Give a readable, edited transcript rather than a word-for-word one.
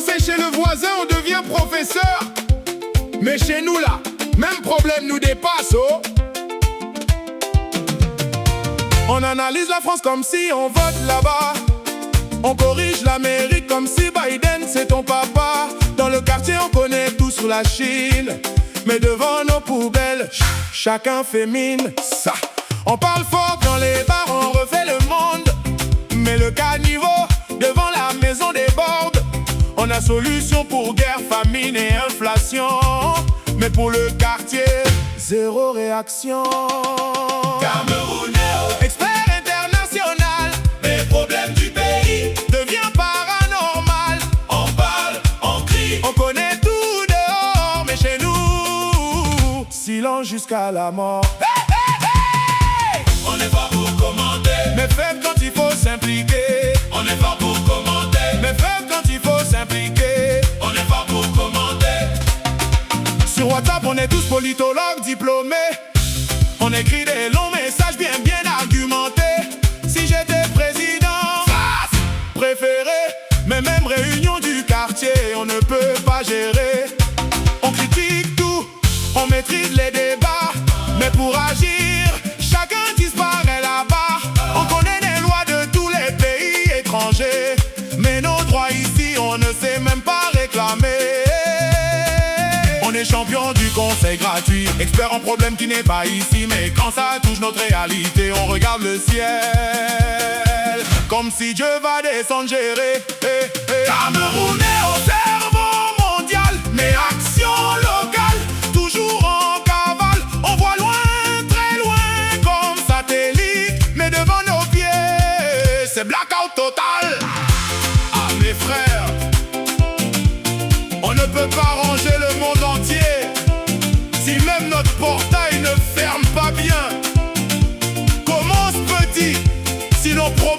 Français chez le voisin, on devient professeur. Mais chez nous là, même problème nous dépasse, oh. On analyse la France comme si on vote là-bas. On corrige l'Amérique comme si Biden c'est ton papa. Dans le quartier on connaît tout sur la Chine, mais devant nos poubelles, chacun fait mine. Ça. On parle fort dans les bars, on refait le monde, mais le caniveau devant la maison déborde. On a solution pour guerre, famine et inflation, mais pour le quartier, zéro réaction. Camerounais, expert international, les problèmes du pays devient paranormal. On parle, on crie, On connaît tout dehors, mais chez nous, silence jusqu'à la mort. on est fort pour commander, Mais faible quand il faut s'impliquer. on est fort pour commander, Mais faible quand il faut s'impliquer. on est fort pour commander. Sur WhatsApp, on est tous politologues diplômés. On écrit des longs messages bien argumentés. Si j'étais président, préféré. Mais même réunion du quartier, on ne peut pas gérer. On critique tout, on maîtrise les débats. Mais pour agir, chacun disparaît là-bas. On connaît les lois de tous les pays étrangers, mais nos droits ici, on ne sait même pas réclamer. On est champion du conseil gratuit, expert en problème qui n'est pas ici. Mais quand ça touche notre réalité, on regarde le ciel comme si Dieu va descendre gérer. Camerounais au Cerveau mondial, mais action locale, toujours en cavale. On voit loin, très loin, comme satellite, mais devant nos pieds, c'est blackout total. Ah mes frères, on ne peut pas ranger le monde entier si même notre portail ne ferme pas bien. Commence petit, si nos problèmes